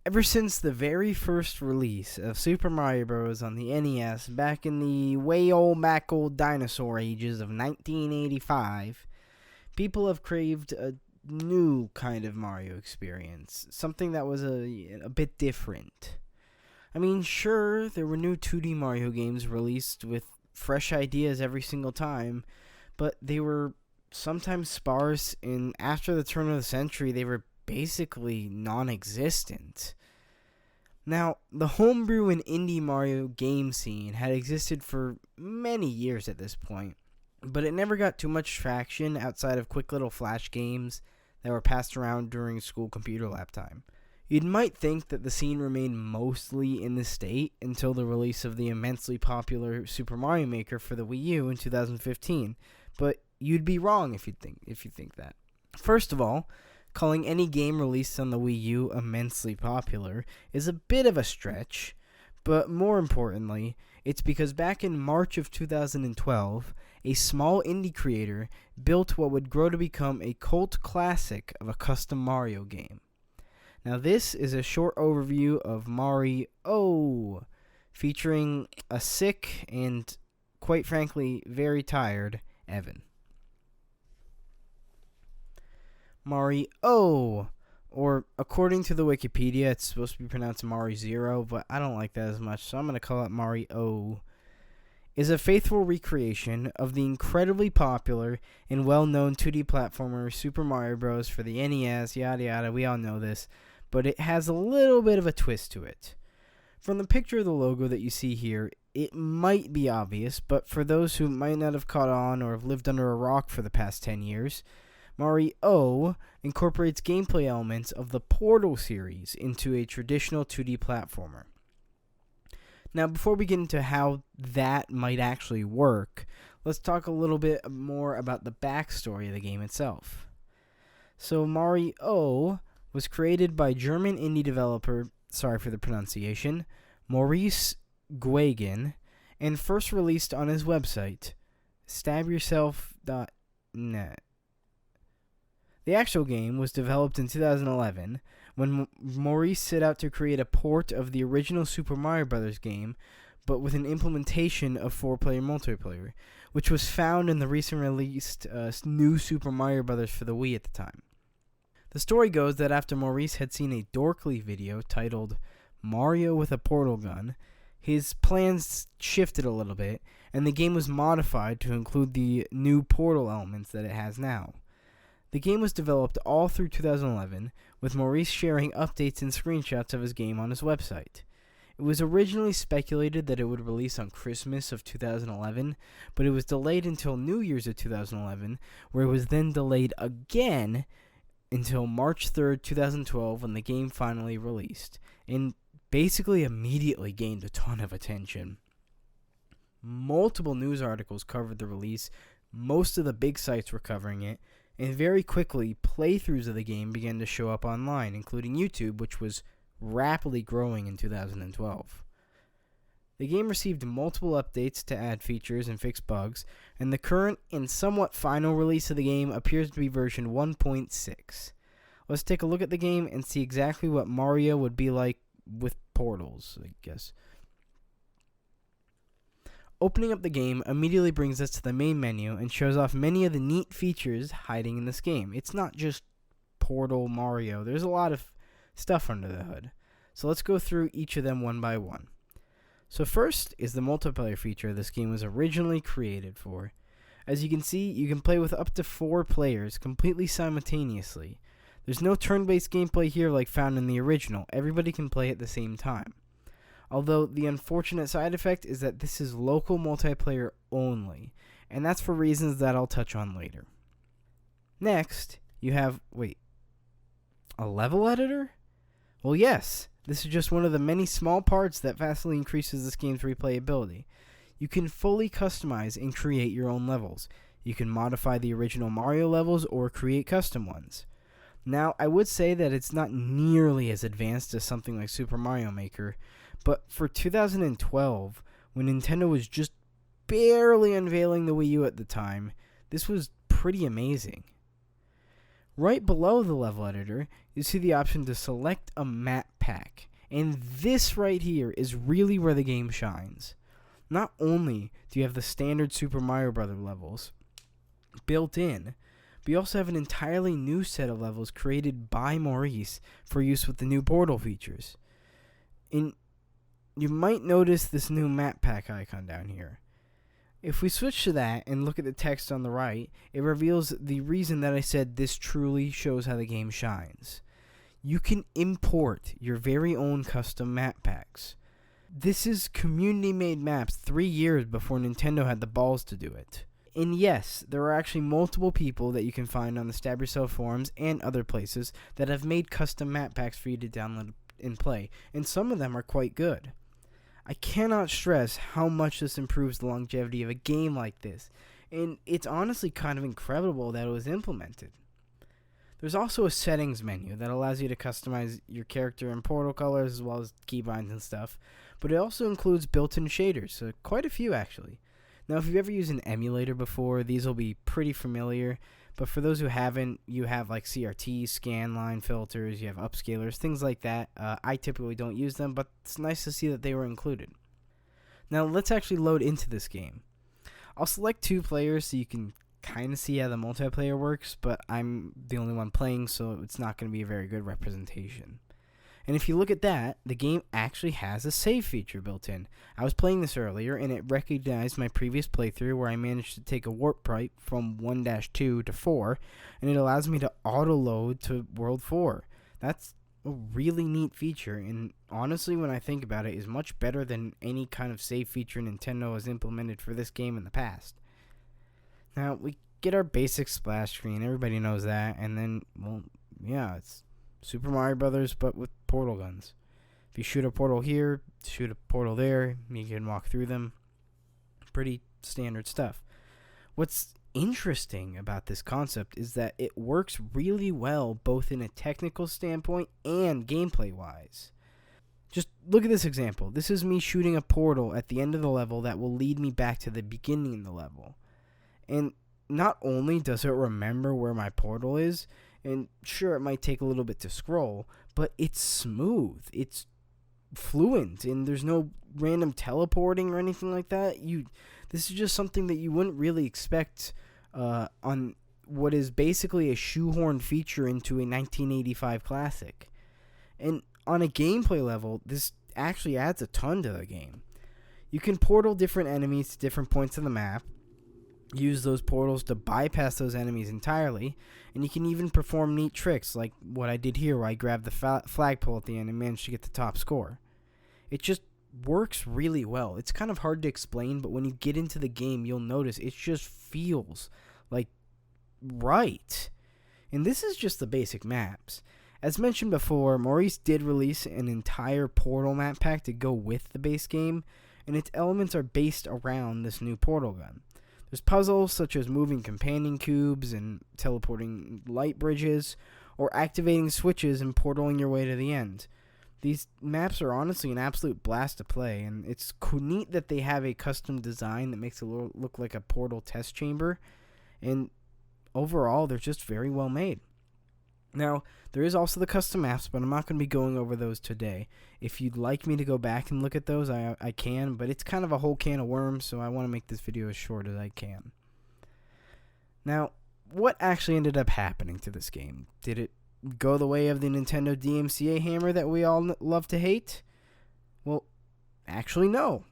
Ever since the very first release of Super Mario Bros. On the NES back in the way old back old dinosaur ages of 1985, people have craved a new kind of Mario experience, something that was a bit different. I mean, sure, there were new 2D Mario games released with fresh ideas every single time, but they were sometimes sparse, and after the turn of the century, they were basically non-existent. Now, the homebrew and indie Mario game scene had existed for many years at this point, but it never got too much traction outside of quick little flash games that were passed around during school computer lab time. You might think that the scene remained mostly in this state until the release of the immensely popular Super Mario Maker for the Wii U in 2015, but you'd be wrong if you think that. First of all, calling any game released on the Wii U immensely popular is a bit of a stretch, but more importantly, it's because back in March of 2012, a small indie creator built what would grow to become a cult classic of a custom Mario game. Now this is a short overview of Mari0, featuring a sick and, quite frankly, very tired Evan. Mari0, or according to the Wikipedia, it's supposed to be pronounced Mari0, but I don't like that as much, so I'm going to call it Mari0, is a faithful recreation of the incredibly popular and well-known 2D platformer Super Mario Bros. For the NES, yada yada, we all know this, but it has a little bit of a twist to it. From the picture of the logo that you see here, it might be obvious, but for those who might not have caught on or have lived under a rock for the past 10 years, Mari0 incorporates gameplay elements of the Portal series into a traditional 2D platformer. Now, before we get into how that might actually work, let's talk a little bit more about the backstory of the game itself. So, Mari0 was created by German indie developer, sorry for the pronunciation, Maurice Guéguen, and first released on his website, stabyourself.net. The actual game was developed in 2011 when Maurice set out to create a port of the original Super Mario Bros. Game, but with an implementation of 4-player multiplayer, which was found in the recent released new Super Mario Bros. For the Wii at the time. The story goes that after Maurice had seen a Dorkly video titled Mario with a Portal Gun, his plans shifted a little bit, and the game was modified to include the new portal elements that it has now. The game was developed all through 2011, with Maurice sharing updates and screenshots of his game on his website. It was originally speculated that it would release on Christmas of 2011, but it was delayed until New Year's of 2011, where it was then delayed again until March 3rd, 2012, when the game finally released, and basically immediately gained a ton of attention. Multiple news articles covered the release, most of the big sites were covering it, and very quickly, playthroughs of the game began to show up online, including YouTube, which was rapidly growing in 2012. The game received multiple updates to add features and fix bugs, and the current and somewhat final release of the game appears to be version 1.6. Let's take a look at the game and see exactly what Mario would be like with portals, I guess. Opening up the game immediately brings us to the main menu and shows off many of the neat features hiding in this game. It's not just Portal Mario. There's a lot of stuff under the hood. So let's go through each of them one by one. So first is the multiplayer feature this game was originally created for. As you can see, you can play with up to 4 players completely simultaneously. There's no turn-based gameplay here like found in the original. Everybody can play at the same time. Although the unfortunate side effect is that this is local multiplayer only, and that's for reasons that I'll touch on later. Next, you have, a level editor? Well, yes, this is just one of the many small parts that vastly increases this game's replayability. You can fully customize and create your own levels. You can modify the original Mario levels or create custom ones. Now, I would say that it's not nearly as advanced as something like Super Mario Maker, but for 2012, when Nintendo was just barely unveiling the Wii U at the time, this was pretty amazing. Right below the level editor, you see the option to select a map pack. And this right here is really where the game shines. Not only do you have the standard Super Mario Bros. Levels built in, but you also have an entirely new set of levels created by Maurice for use with the new portal features. And you might notice this new map pack icon down here. If we switch to that and look at the text on the right, it reveals the reason that I said this truly shows how the game shines. You can import your very own custom map packs. This is community-made maps 3 years before Nintendo had the balls to do it. And yes, there are actually multiple people that you can find on the Stab Yourself forums and other places that have made custom map packs for you to download and play, and some of them are quite good. I cannot stress how much this improves the longevity of a game like this, and it's honestly kind of incredible that it was implemented. There's also a settings menu that allows you to customize your character in portal colors as well as keybinds and stuff, but it also includes built-in shaders, so quite a few actually. Now, if you've ever used an emulator before, these will be pretty familiar, but for those who haven't, you have like CRT, scanline filters, you have upscalers, things like that. I typically don't use them, but it's nice to see that they were included. Now, let's actually load into this game. I'll select 2 players so you can kind of see how the multiplayer works, but I'm the only one playing, so it's not going to be a very good representation. And if you look at that, the game actually has a save feature built in. I was playing this earlier, and it recognized my previous playthrough where I managed to take a warp pipe from 1-2 to 4, and it allows me to auto-load to World 4. That's a really neat feature, and honestly, when I think about it, is much better than any kind of save feature Nintendo has implemented for this game in the past. Now, we get our basic splash screen, everybody knows that, and then, well, yeah, it's Super Mario Brothers, but with portal guns. If you shoot a portal here, shoot a portal there, you can walk through them. Pretty standard stuff. What's interesting about this concept is that it works really well both in a technical standpoint and gameplay-wise. Just look at this example. This is me shooting a portal at the end of the level that will lead me back to the beginning of the level. And not only does it remember where my portal is, and sure, it might take a little bit to scroll, but it's smooth, it's fluent, and there's no random teleporting or anything like that. This is just something that you wouldn't really expect on what is basically a shoehorned feature into a 1985 classic. And on a gameplay level, this actually adds a ton to the game. You can portal different enemies to different points of the map, use those portals to bypass those enemies entirely, and you can even perform neat tricks like what I did here where I grabbed the flagpole at the end and managed to get the top score. It just works really well. It's kind of hard to explain, but when you get into the game, you'll notice it just feels like right. And this is just the basic maps. As mentioned before, Maurice did release an entire portal map pack to go with the base game, and its elements are based around this new portal gun. There's puzzles such as moving companion cubes and teleporting light bridges, or activating switches and portaling your way to the end. These maps are honestly an absolute blast to play, and it's neat that they have a custom design that makes it look like a portal test chamber, and overall, they're just very well made. Now, there is also the custom maps, but I'm not going to be going over those today. If you'd like me to go back and look at those, I can, but it's kind of a whole can of worms, so I want to make this video as short as I can. Now, what actually ended up happening to this game? Did it go the way of the Nintendo DMCA hammer that we all love to hate? Well, actually no.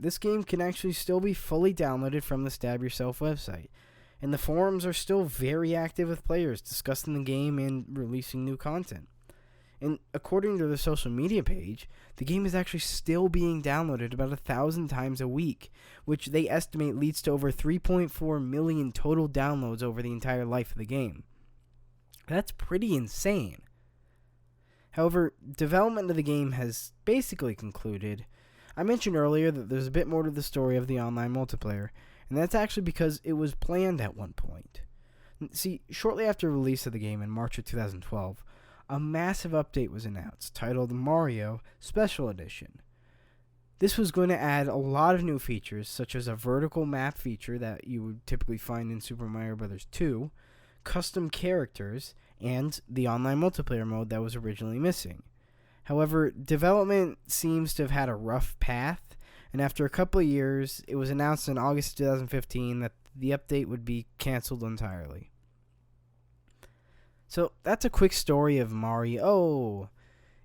This game can actually still be fully downloaded from the Stab Yourself website. And the forums are still very active with players discussing the game and releasing new content. And according to their social media page, the game is actually still being downloaded about 1,000 times a week, which they estimate leads to over 3.4 million total downloads over the entire life of the game. That's pretty insane. However, development of the game has basically concluded. I mentioned earlier that there's a bit more to the story of the online multiplayer, and that's actually because it was planned at one point. See, shortly after release of the game in March of 2012, a massive update was announced titled Mario Special Edition. This was going to add a lot of new features, such as a vertical map feature that you would typically find in Super Mario Bros. 2, custom characters, and the online multiplayer mode that was originally missing. However, development seems to have had a rough path, and after a couple of years, it was announced in August 2015 that the update would be canceled entirely. So that's a quick story of Mari0.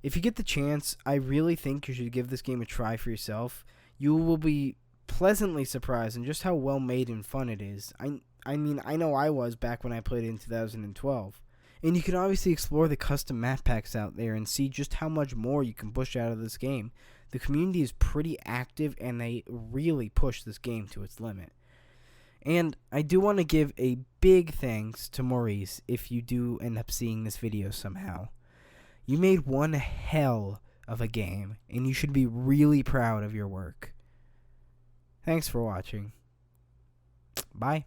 If you get the chance, I really think you should give this game a try for yourself. You will be pleasantly surprised in just how well made and fun it is. I mean, I know I was back when I played it in 2012. And you can obviously explore the custom map packs out there and see just how much more you can push out of this game. The community is pretty active, and they really push this game to its limit. And I do want to give a big thanks to Maurice if you do end up seeing this video somehow. You made one hell of a game, and you should be really proud of your work. Thanks for watching. Bye.